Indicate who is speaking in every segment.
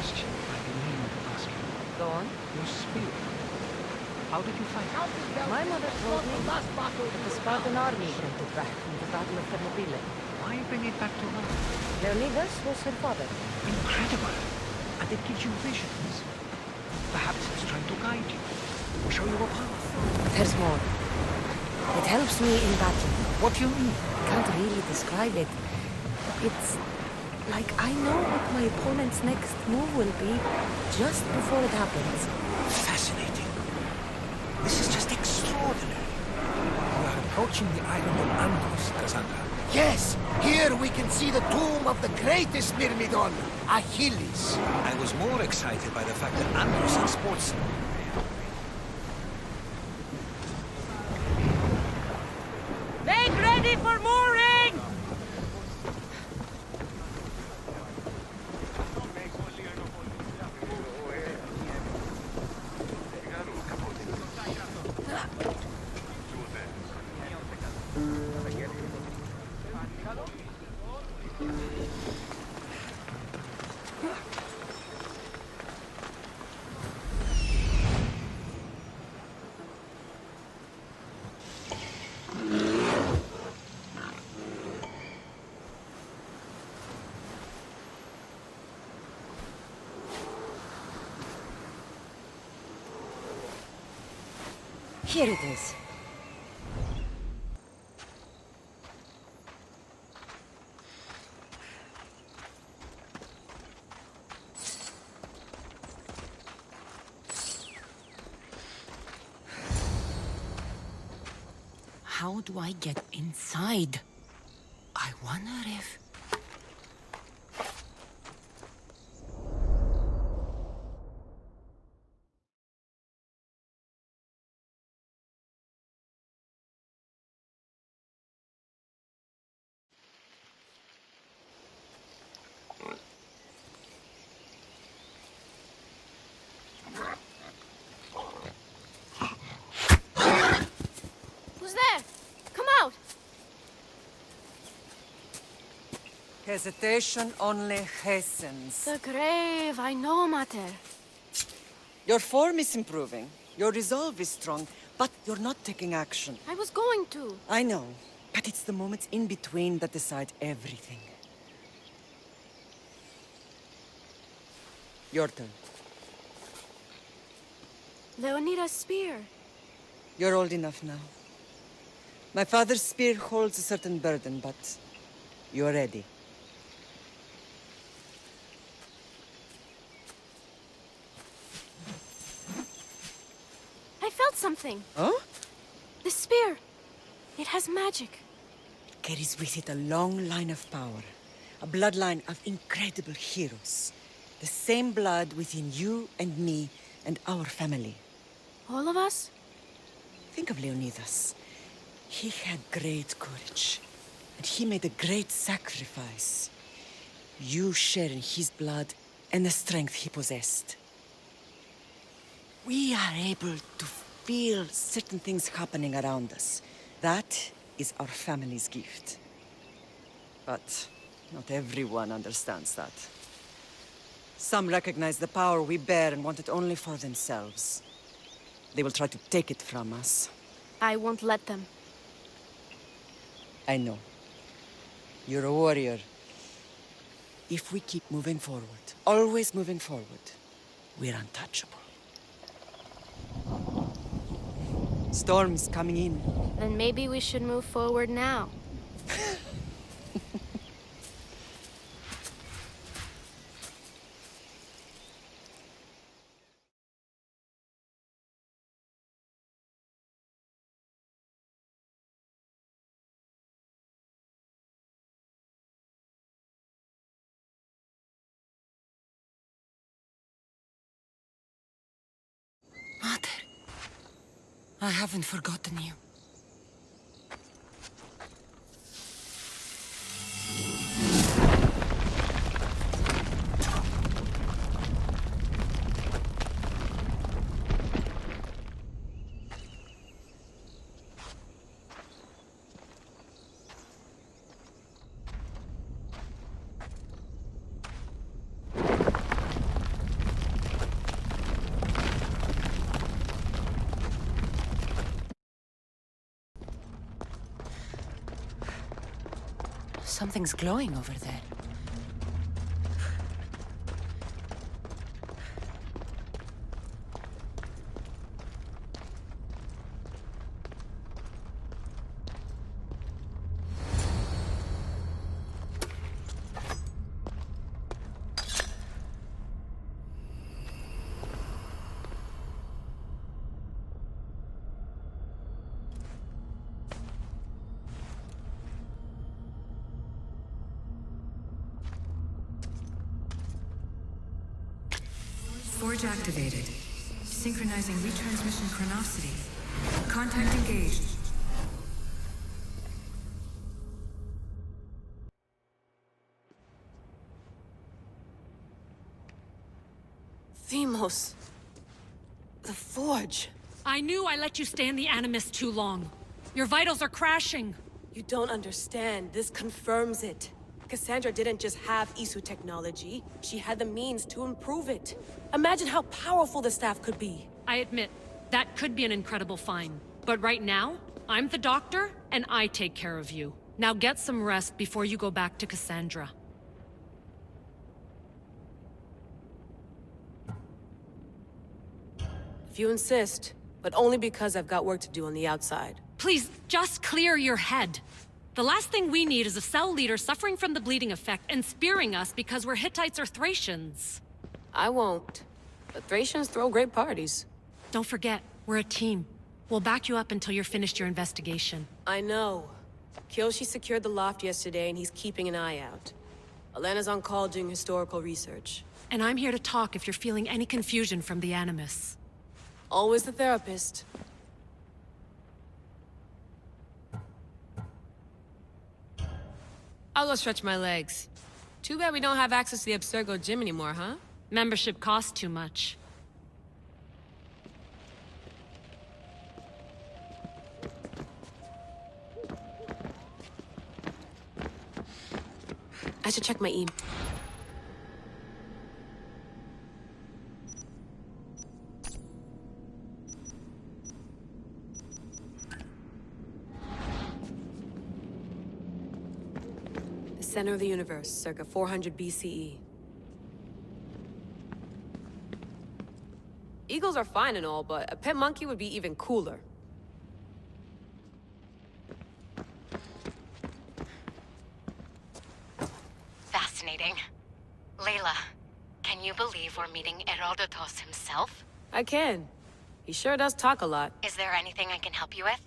Speaker 1: question I've been meaning to ask you.
Speaker 2: Go on.
Speaker 1: Your spear. How did you fight it?
Speaker 2: My mother told me that the Spartan army brought it back from the Battle of Thermopylae.
Speaker 1: Why bring it back to her?
Speaker 2: Leonidas was her father.
Speaker 1: Incredible. And it gives you visions. Perhaps it's trying to guide you. Show you a path.
Speaker 2: There's more. It helps me in battle.
Speaker 1: What do you mean?
Speaker 2: Can't really describe it. It's like I know what my opponent's next move will be just before it happens.
Speaker 1: Fascinating. This is just extraordinary. We are approaching the island of Andros, Kassandra.
Speaker 3: Yes! Here we can see the tomb of the greatest Myrmidon, Achilles.
Speaker 1: I was more excited by the fact that Andros and sports.
Speaker 2: Make ready for mooring! Here it is. How do I get inside? I wonder if...
Speaker 4: Who's there? Come out!
Speaker 5: Hesitation only hastens.
Speaker 4: The grave, I know, Mater.
Speaker 5: Your form is improving. Your resolve is strong, but you're not taking action.
Speaker 4: I was going to.
Speaker 5: I know, but it's the moments in between that decide everything. Your turn.
Speaker 4: Leonidas' spear.
Speaker 5: You're old enough now. My father's spear holds a certain burden, but you're ready.
Speaker 4: I felt something.
Speaker 5: Oh?
Speaker 4: The spear. It has magic.
Speaker 5: It carries with it a long line of power. A bloodline of incredible heroes. The same blood within you and me and our family.
Speaker 4: All of us?
Speaker 5: Think of Leonidas. He had great courage, and he made a great sacrifice. You share in his blood and the strength he possessed. We are able to feel certain things happening around us. That is our family's gift. But not everyone understands that. Some recognize the power we bear and want it only for themselves. They will try to take it from us.
Speaker 4: I won't let them.
Speaker 5: I know. You're a warrior. If we keep moving forward, always moving forward, we're untouchable. Storm's coming in.
Speaker 4: Then maybe we should move forward now.
Speaker 2: Mater, I haven't forgotten you. Something's glowing over there.
Speaker 6: Forge activated. Synchronizing retransmission chronicity. Contact engaged.
Speaker 4: Themos. The Forge.
Speaker 7: I knew I let you stay in the Animus too long. Your vitals are crashing.
Speaker 4: You don't understand. This confirms it. Kassandra didn't just have Isu technology. She had the means to improve it. Imagine how powerful the staff could be.
Speaker 7: I admit, that could be an incredible find. But right now, I'm the doctor, and I take care of you. Now get some rest before you go back to Kassandra.
Speaker 4: If you insist, but only because I've got work to do on the outside.
Speaker 7: Please, just clear your head. The last thing we need is a cell leader suffering from the bleeding effect and spearing us because we're Hittites or Thracians.
Speaker 4: I won't. But Thracians throw great parties.
Speaker 7: Don't forget, we're a team. We'll back you up until you're finished your investigation.
Speaker 4: I know. Kyoshi secured the loft yesterday and he's keeping an eye out. Elena's on call doing historical research.
Speaker 7: And I'm here to talk if you're feeling any confusion from the Animus.
Speaker 4: Always the therapist. I'll go stretch my legs. Too bad we don't have access to the Abstergo gym anymore, huh?
Speaker 7: Membership costs too much.
Speaker 4: I should check my email. The center of the universe, circa 400 BCE. Eagles are fine and all, but a pet monkey would be even cooler.
Speaker 8: Fascinating. Layla, can you believe we're meeting Erodotus himself?
Speaker 4: I can. He sure does talk a lot.
Speaker 8: Is there anything I can help you with?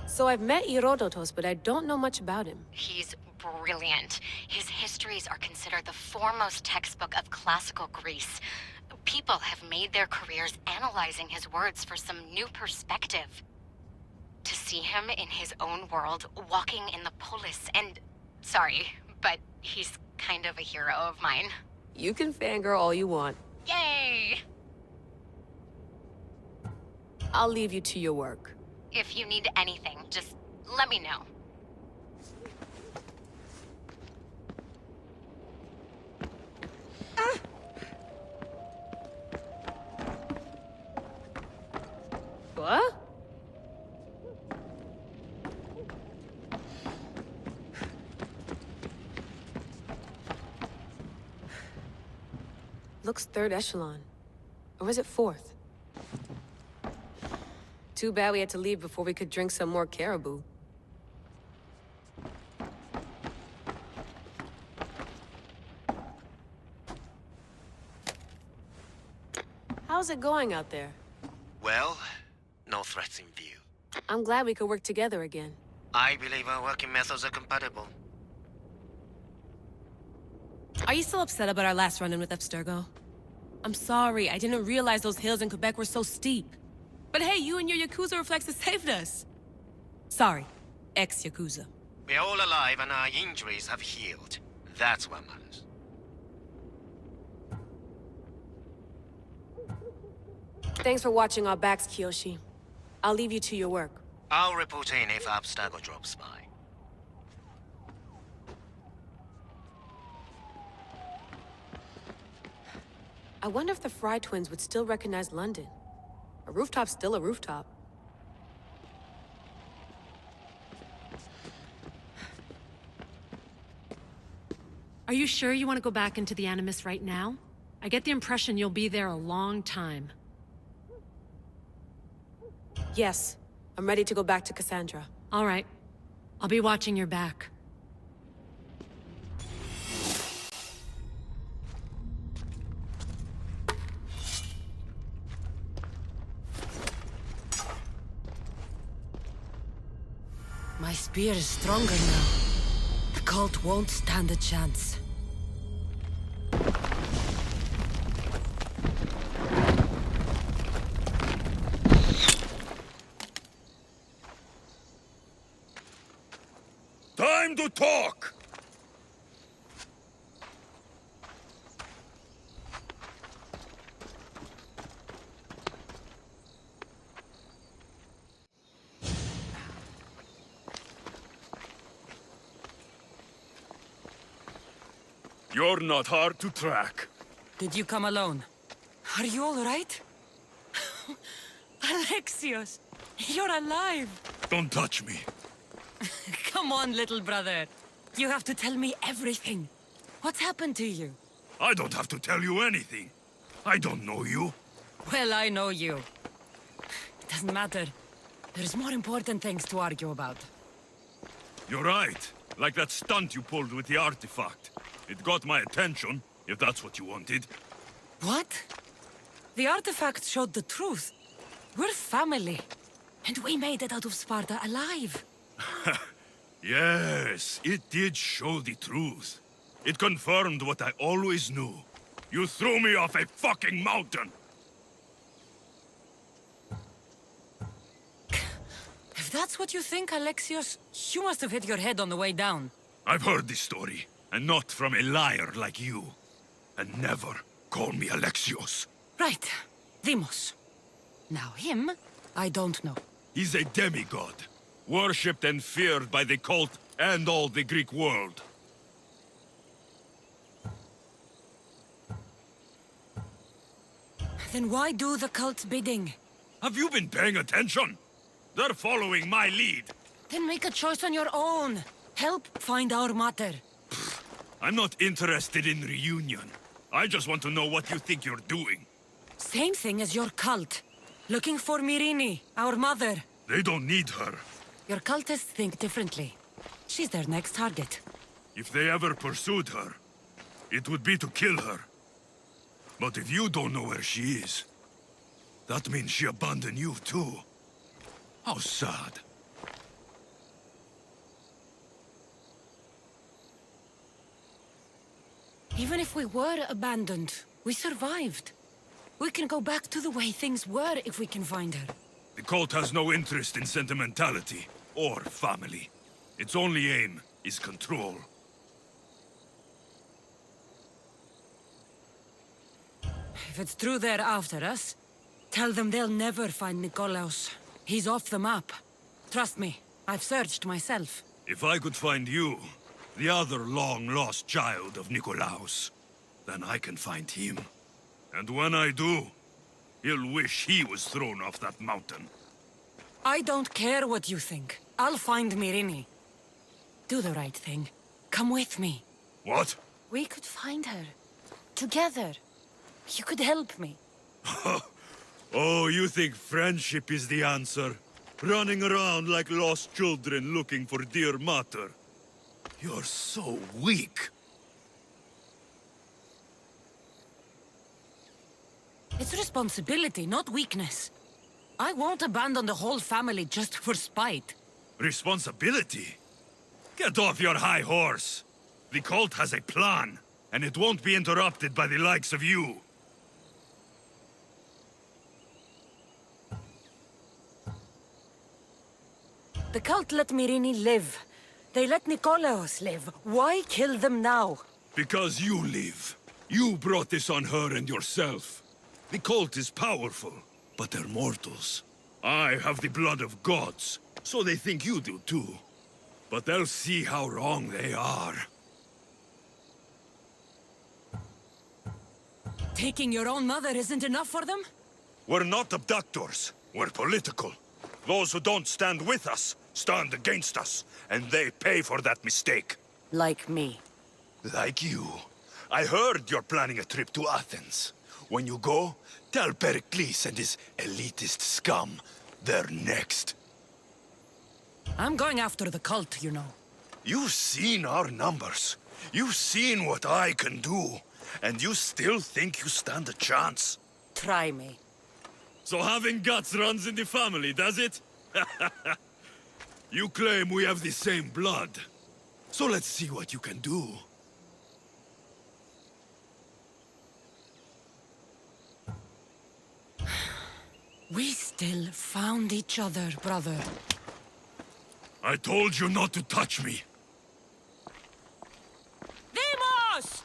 Speaker 4: So I've met Herodotus, but I don't know much about him.
Speaker 8: He's brilliant. His histories are considered the foremost textbook of classical Greece. People have made their careers analyzing his words for some new perspective. To see him in his own world, walking in the polis, and... Sorry, but he's kind of a hero of mine.
Speaker 4: You can fangirl all you want.
Speaker 8: Yay!
Speaker 4: I'll leave you to your work.
Speaker 8: If you need anything, just let me know.
Speaker 4: What? Looks third echelon. Or was it fourth? Too bad we had to leave before we could drink some more caribou. How's it going out there?
Speaker 9: Well, no threats in view.
Speaker 4: I'm glad we could work together again.
Speaker 9: I believe our working methods are compatible.
Speaker 4: Are you still upset about our last run-in with Abstergo? I'm sorry, I didn't realize those hills in Quebec were so steep. But hey, you and your Yakuza reflexes saved us. Sorry, ex-Yakuza.
Speaker 9: We're all alive and our injuries have healed. That's what matters.
Speaker 4: Thanks for watching our backs, Kiyoshi. I'll leave you to your work.
Speaker 9: I'll report in if Abstergo drops by.
Speaker 4: I wonder if the Fry twins would still recognize London. A rooftop's still a rooftop.
Speaker 7: Are you sure you want to go back into the Animus right now? I get the impression you'll be there a long time.
Speaker 4: Yes, I'm ready to go back to Kassandra.
Speaker 7: All right. I'll be watching your back.
Speaker 2: My spear is stronger now. The cult won't stand a chance.
Speaker 10: Time to talk! You're not hard to track.
Speaker 2: Did you come alone? Are you all right? Alexios, you're alive!
Speaker 10: Don't touch me.
Speaker 2: Come on, little brother. You have to tell me everything. What's happened to you?
Speaker 10: I don't have to tell you anything. I don't know you.
Speaker 2: Well, I know you. It doesn't matter. There's more important things to argue about.
Speaker 10: You're right. Like that stunt you pulled with the artifact. It got my attention, if that's what you wanted.
Speaker 2: What? The artifact showed the truth. We're family. And we made it out of Sparta alive.
Speaker 10: Yes, it did show the truth. It confirmed what I always knew. You threw me off a fucking mountain!
Speaker 2: If that's what you think, Alexios, you must have hit your head on the way down.
Speaker 10: I've heard this story, and not from a liar like you. And never call me Alexios.
Speaker 2: Right. Demos. Now him, I don't know.
Speaker 10: He's a demigod, worshipped and feared by the cult and all the Greek world.
Speaker 2: Then why do the cult's bidding?
Speaker 10: Have you been paying attention? They're following my lead.
Speaker 2: Then make a choice on your own. Help find our mater.
Speaker 10: I'm not interested in reunion. I just want to know what you think you're doing.
Speaker 2: Same thing as your cult. Looking for Myrine, our mother.
Speaker 10: They don't need her.
Speaker 2: Your cultists think differently. She's their next target.
Speaker 10: If they ever pursued her, it would be to kill her. But if you don't know where she is, that means she abandoned you too. How sad.
Speaker 2: Even if we were abandoned, we survived. We can go back to the way things were if we can find her.
Speaker 10: The cult has no interest in sentimentality or family. Its only aim is control.
Speaker 2: If it's true they're after us, tell them they'll never find Nikolaos. He's off the map. Trust me, I've searched myself.
Speaker 10: If I could find you, the other long-lost child of Nikolaos, then I can find him. And when I do, he'll wish he was thrown off that mountain.
Speaker 2: I don't care what you think. I'll find Myrine. Do the right thing. Come with me.
Speaker 10: What?
Speaker 2: We could find her. Together. You could help me.
Speaker 10: Oh, you think friendship is the answer? Running around like lost children looking for dear mater. You're so weak.
Speaker 2: It's responsibility, not weakness. I won't abandon the whole family just for spite.
Speaker 10: Responsibility? Get off your high horse. The cult has a plan, and it won't be interrupted by the likes of you.
Speaker 2: The cult let Myrine live. They let Nikolaos live. Why kill them now?
Speaker 10: Because you live. You brought this on her and yourself. The cult is powerful, but they're mortals. I have the blood of gods, so they think you do too. But they'll see how wrong they are.
Speaker 2: Taking your own mother isn't enough for them?
Speaker 10: We're not abductors. We're political. Those who don't stand with us stand against us, and they pay for that mistake.
Speaker 2: Like me.
Speaker 10: Like you. I heard you're planning a trip to Athens. When you go, tell Pericles and his elitist scum they're next.
Speaker 2: I'm going after the cult, you know.
Speaker 10: You've seen our numbers. You've seen what I can do. And you still think you stand a chance?
Speaker 2: Try me.
Speaker 10: So having guts runs in the family, does it? You claim we have the same blood. So let's see what you can do.
Speaker 2: We still found each other, brother.
Speaker 10: I told you not to touch me.
Speaker 2: Demos!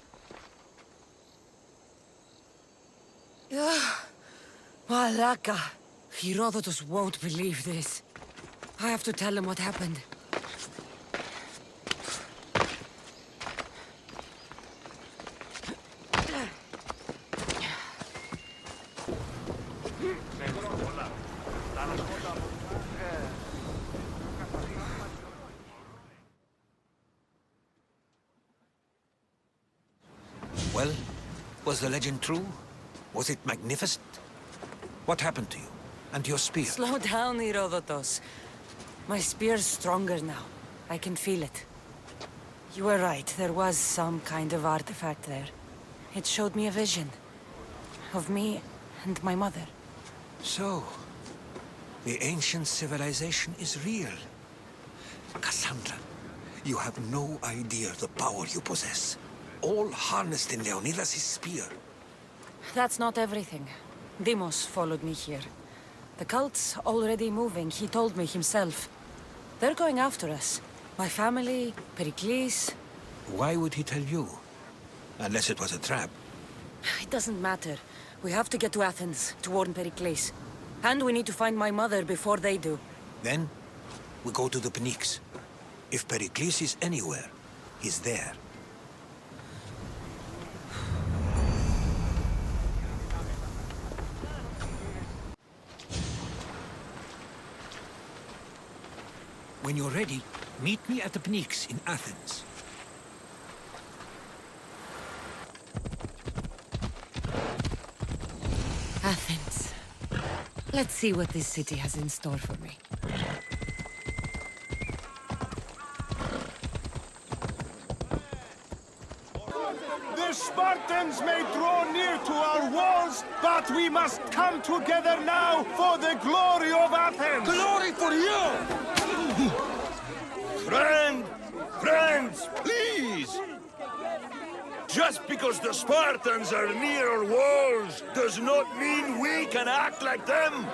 Speaker 2: Malaka. Herodotus won't believe this. I have to tell him what happened.
Speaker 1: Well, was the legend true? Was it magnificent? What happened to you? And your spear?
Speaker 2: Slow down, Erodotos. My spear's stronger now. I can feel it. You were right, there was some kind of artifact there. It showed me a vision. Of me and my mother.
Speaker 1: So, the ancient civilization is real. Kassandra, you have no idea the power you possess. All harnessed in Leonidas' spear.
Speaker 2: That's not everything. Demos followed me here. The cult's already moving, he told me himself. They're going after us. My family, Pericles.
Speaker 1: Why would he tell you? Unless it was a trap.
Speaker 2: It doesn't matter. We have to get to Athens to warn Pericles. And we need to find my mother before they do.
Speaker 1: Then, we go to the Pnyx. If Pericles is anywhere, he's there. When you're ready, meet me at the Pnyx in Athens.
Speaker 2: Athens. Let's see what this city has in store for me.
Speaker 3: The Spartans may draw near to our walls, but we must come together now for the glory of Athens!
Speaker 1: Glory for you!
Speaker 10: Friends, please! Just because the Spartans are near our walls does not mean we can act like them!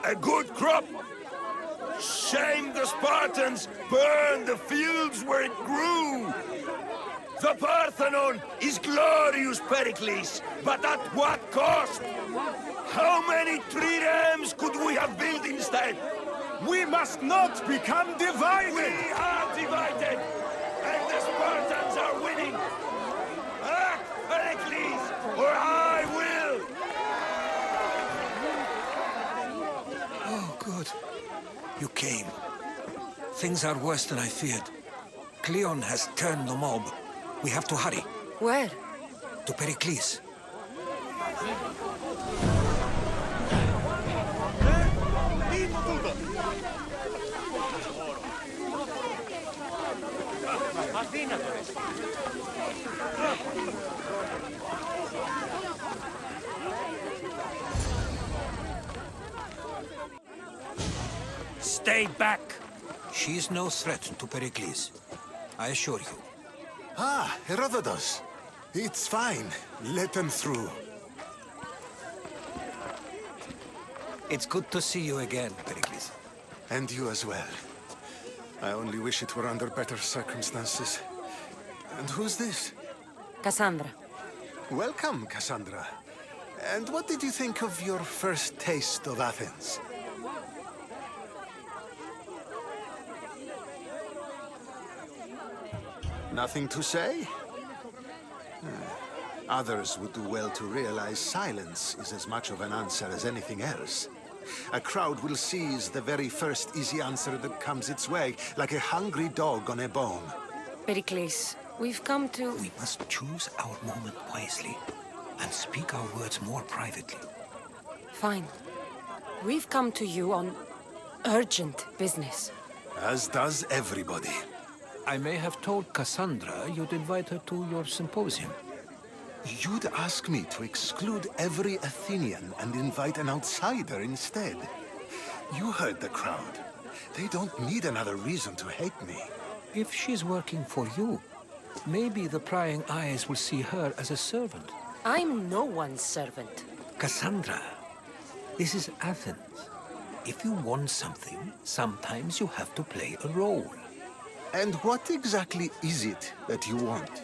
Speaker 10: A good crop! Shame the Spartans burned the fields where it grew! The Parthenon is glorious, Pericles, but at what cost? How many triremes could we have built instead?
Speaker 3: We must not become divided!
Speaker 10: We are divided, and the Spartans are winning! Act, Pericles, or I will!
Speaker 1: Oh, good. You came. Things are worse than I feared. Cleon has turned the mob. We have to hurry.
Speaker 2: Where?
Speaker 1: To Pericles.
Speaker 3: Stay back!
Speaker 1: She's no threat to Pericles. I assure you.
Speaker 3: Ah, Herodotus. It's fine. Let them through.
Speaker 1: It's good to see you again, Pericles.
Speaker 3: And you as well. I only wish it were under better circumstances. And who's this?
Speaker 2: Kassandra.
Speaker 3: Welcome, Kassandra. And what did you think of your first taste of Athens? Nothing to say? Others would do well to realize silence is as much of an answer as anything else. A crowd will seize the very first easy answer that comes its way, like a hungry dog on a bone.
Speaker 2: Pericles, we've come to...
Speaker 1: We must choose our moment wisely and speak our words more privately.
Speaker 2: Fine. We've come to you on urgent business.
Speaker 3: As does everybody.
Speaker 1: I may have told Kassandra you'd invite her to your symposium.
Speaker 3: You'd ask me to exclude every Athenian and invite an outsider instead. You heard the crowd. They don't need another reason to hate me.
Speaker 1: If she's working for you, maybe the prying eyes will see her as a servant.
Speaker 2: I'm no one's servant.
Speaker 1: Kassandra, this is Athens. If you want something, sometimes you have to play a role.
Speaker 3: And what exactly is it that you want?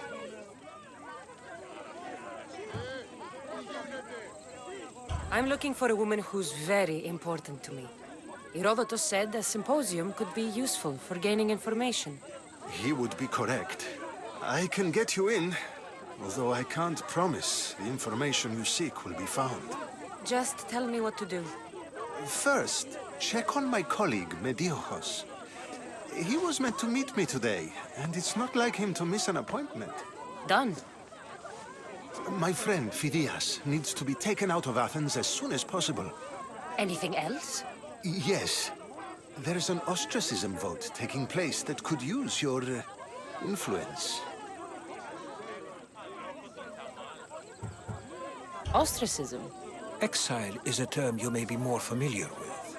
Speaker 2: I'm looking for a woman who's very important to me. Erodoto said a symposium could be useful for gaining information.
Speaker 3: He would be correct. I can get you in, although I can't promise the information you seek will be found.
Speaker 2: Just tell me what to do.
Speaker 3: First, check on my colleague, Mediocos. He was meant to meet me today, and it's not like him to miss an appointment.
Speaker 2: Done.
Speaker 3: My friend, Phidias, needs to be taken out of Athens as soon as possible.
Speaker 2: Anything else?
Speaker 3: Yes. There's an ostracism vote taking place that could use your influence.
Speaker 2: Ostracism?
Speaker 1: Exile is a term you may be more familiar with.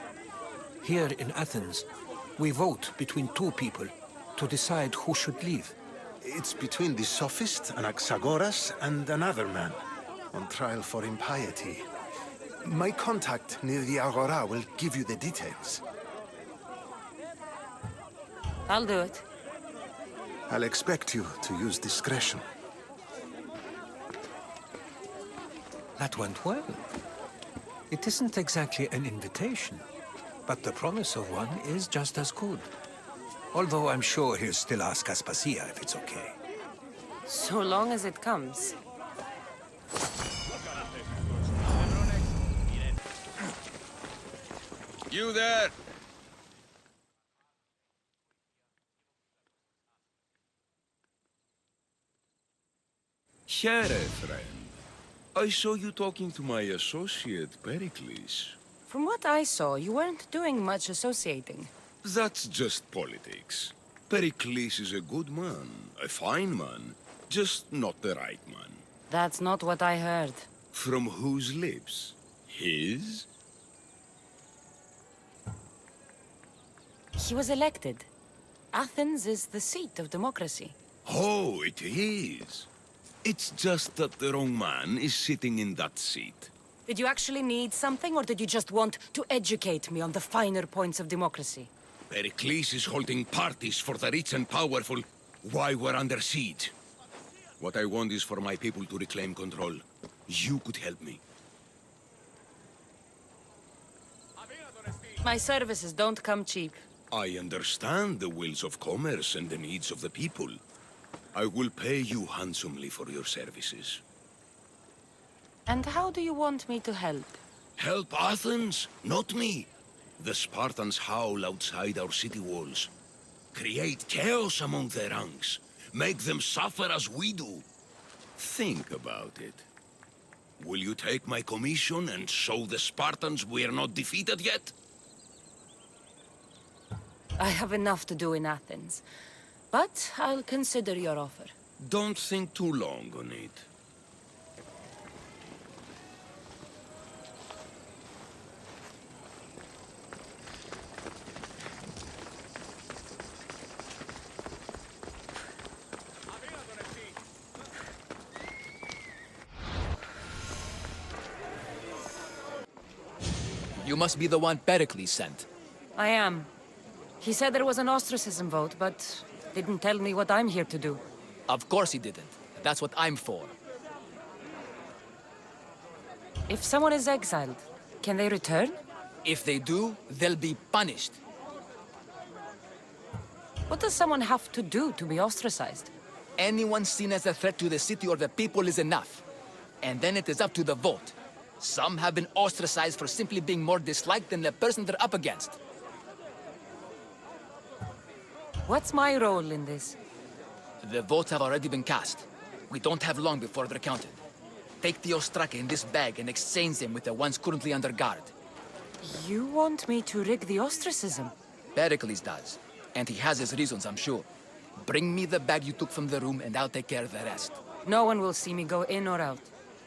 Speaker 1: Here in Athens, we vote between two people to decide who should leave.
Speaker 3: It's between the sophist, Anaxagoras, and another man, on trial for impiety. My contact near the Agora will give you the details.
Speaker 2: I'll do it.
Speaker 3: I'll expect you to use discretion.
Speaker 1: That went well. It isn't exactly an invitation, but the promise of one is just as good. Although I'm sure he'll still ask Aspasia if it's okay.
Speaker 2: So long as it comes.
Speaker 10: You there!
Speaker 11: Here, friend. I saw you talking to my associate, Pericles.
Speaker 2: From what I saw, you weren't doing much associating.
Speaker 11: That's just politics. Pericles is a good man, a fine man, just not the right man.
Speaker 2: That's not what I heard.
Speaker 11: From whose lips? His?
Speaker 2: He was elected. Athens is the seat of democracy.
Speaker 11: Oh, it is. It's just that the wrong man is sitting in that seat.
Speaker 2: Did you actually need something, or did you just want to educate me on the finer points of democracy?
Speaker 11: Pericles is holding parties for the rich and powerful while we're under siege. What I want is for my people to reclaim control. You could help me.
Speaker 2: My services don't come cheap.
Speaker 11: I understand the wills of commerce and the needs of the people. I will pay you handsomely for your services.
Speaker 2: And how do you want me to help?
Speaker 11: Help Athens, not me. The Spartans howl outside our city walls. Create chaos among their ranks. Make them suffer as we do. Think about it. Will you take my commission and show the Spartans we're not defeated yet?
Speaker 2: I have enough to do in Athens. But I'll consider your offer.
Speaker 11: Don't think too long on it.
Speaker 12: You must be the one Pericles sent.
Speaker 2: I am. He said there was an ostracism vote, but didn't tell me what I'm here to do.
Speaker 12: Of course he didn't. That's what I'm for.
Speaker 2: If someone is exiled, can they return?
Speaker 12: If they do, they'll be punished.
Speaker 2: What does someone have to do to be ostracized?
Speaker 12: Anyone seen as a threat to the city or the people is enough. And then it is up to the vote. Some have been ostracized for simply being more disliked than the person they're up against.
Speaker 2: What's my role in this?
Speaker 12: The votes have already been cast. We don't have long before they're counted. Take the ostraka in this bag and exchange them with the ones currently under guard.
Speaker 2: You want me to rig the ostracism?
Speaker 12: Pericles does. And he has his reasons, I'm sure. Bring me the bag you took from the room and I'll take care of the rest.
Speaker 2: No one will see me go in or out.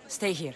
Speaker 2: Stay here.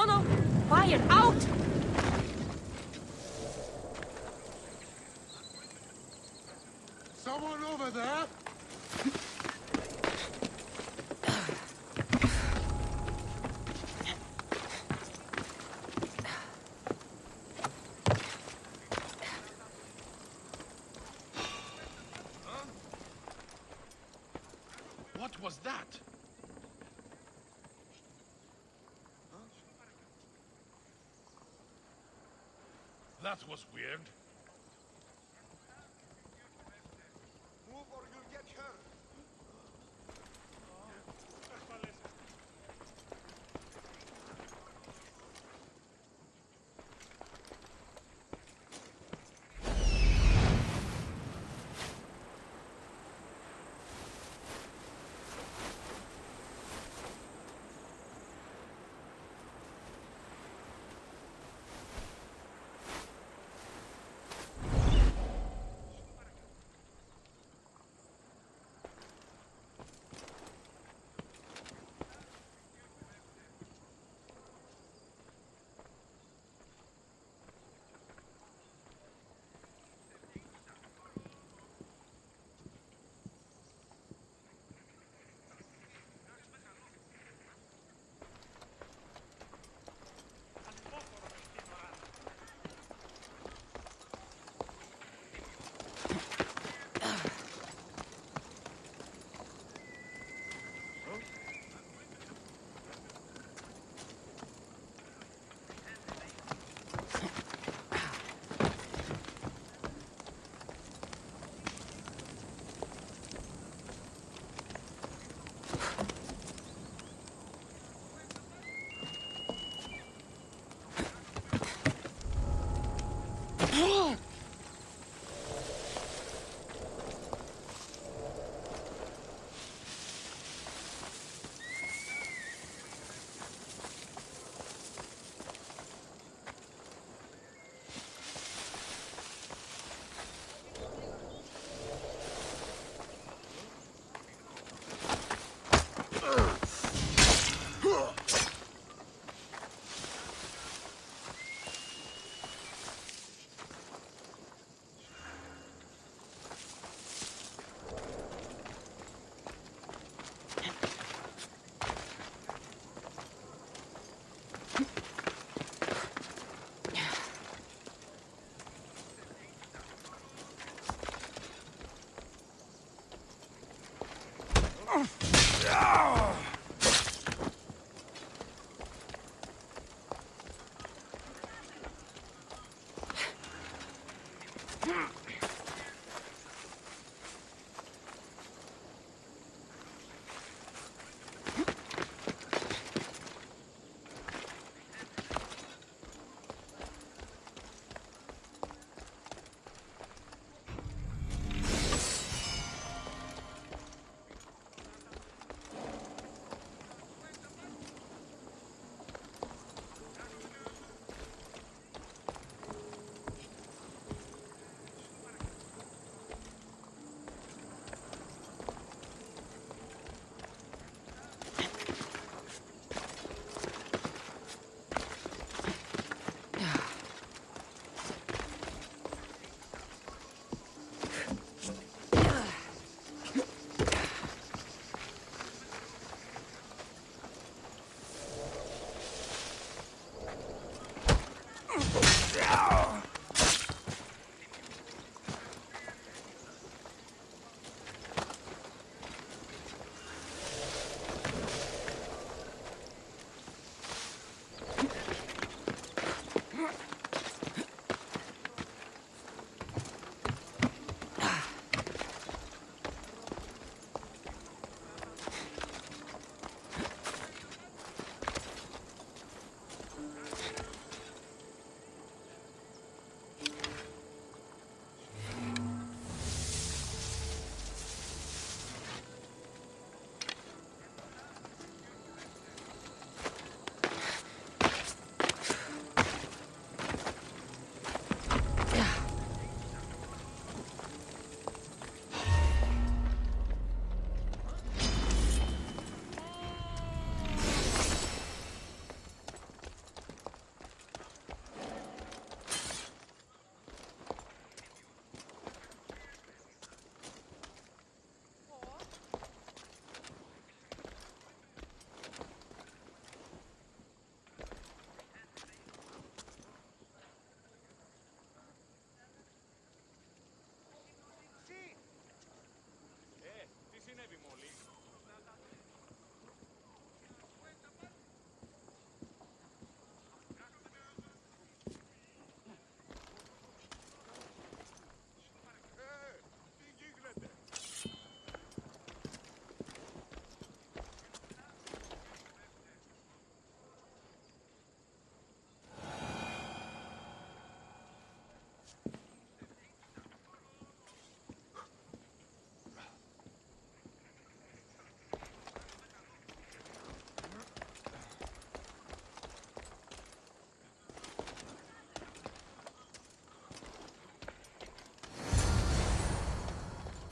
Speaker 2: No! Fire! Out!
Speaker 3: Someone over there?
Speaker 10: What was that? That was weird.
Speaker 3: Move or you'll get hurt.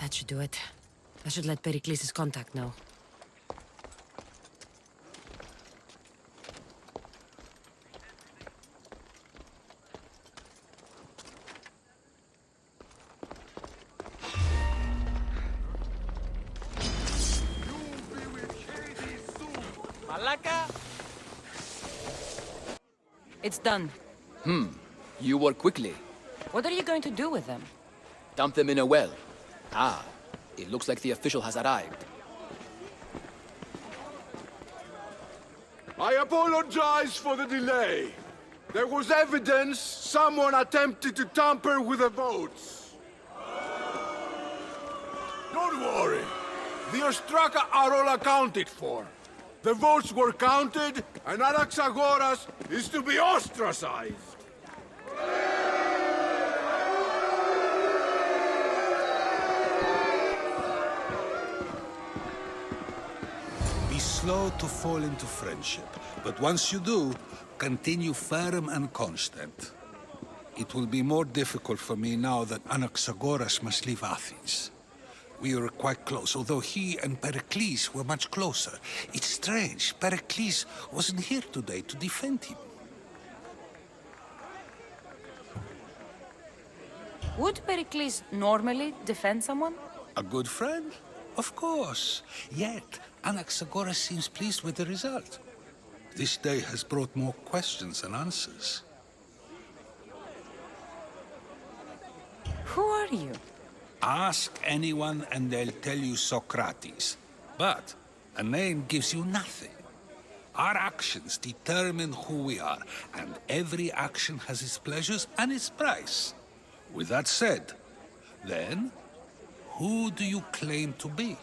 Speaker 2: That should do it. I should let Pericles' contact know. It's done.
Speaker 12: You work quickly.
Speaker 2: What are you going to do with them?
Speaker 12: Dump them in a well. Ah, it looks like the official has arrived.
Speaker 13: I apologize for the delay. There was evidence someone attempted to tamper with the votes. Don't worry. The Ostraka are all accounted for. The votes were counted, and Anaxagoras is to be ostracized.
Speaker 14: slow to fall into friendship, but once you do, continue firm and constant. It will be more difficult for me now that Anaxagoras must leave Athens. We were quite close, although he and Pericles were much closer. It's strange, Pericles wasn't here today to defend him.
Speaker 2: Would Pericles normally defend someone?
Speaker 14: A good friend? Of course. Yet, Anaxagoras seems pleased with the result. This day has brought more questions than answers.
Speaker 2: Who are you?
Speaker 14: Ask anyone and they'll tell you Socrates. But a name gives you nothing. Our actions determine who we are, and every action has its pleasures and its price. With that said, then, who do you claim to be?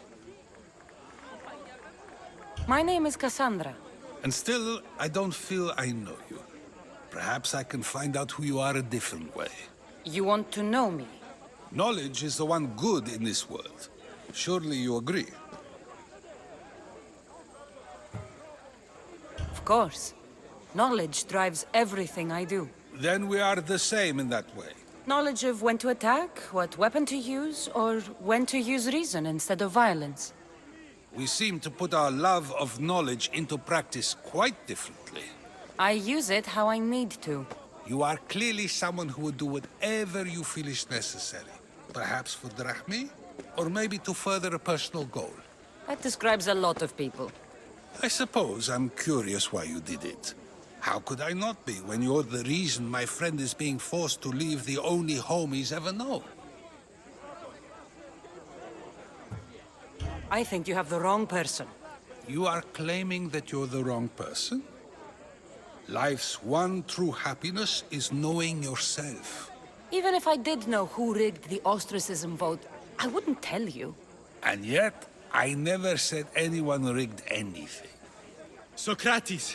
Speaker 2: My name is Kassandra.
Speaker 14: And still, I don't feel I know you. Perhaps I can find out who you are a different way.
Speaker 2: You want to know me?
Speaker 14: Knowledge is the one good in this world. Surely you agree?
Speaker 2: Of course. Knowledge drives everything I do.
Speaker 14: Then we are the same in that way.
Speaker 2: Knowledge of when to attack, what weapon to use, or when to use reason instead of violence.
Speaker 14: We seem to put our love of knowledge into practice quite differently.
Speaker 2: I use it how I need to.
Speaker 14: You are clearly someone who would do whatever you feel is necessary. Perhaps for drachmi, or maybe to further a personal goal.
Speaker 2: That describes a lot of people.
Speaker 14: I suppose I'm curious why you did it. How could I not be when you're the reason my friend is being forced to leave the only home he's ever known?
Speaker 2: I think you have the wrong person.
Speaker 14: You are claiming that you're the wrong person? Life's one true happiness is knowing yourself.
Speaker 2: Even if I did know who rigged the ostracism vote, I wouldn't tell you.
Speaker 14: And yet, I never said anyone rigged anything.
Speaker 15: Socrates!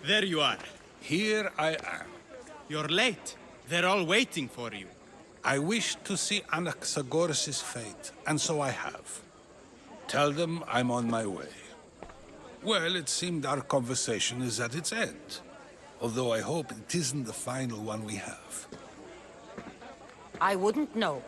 Speaker 15: There you are.
Speaker 14: Here I am.
Speaker 15: You're late. They're all waiting for you.
Speaker 14: I wish to see Anaxagoras' fate, and so I have. Tell them I'm on my way. Well, it seemed our conversation is at its end. Although I hope it isn't the final one we have.
Speaker 2: I wouldn't know.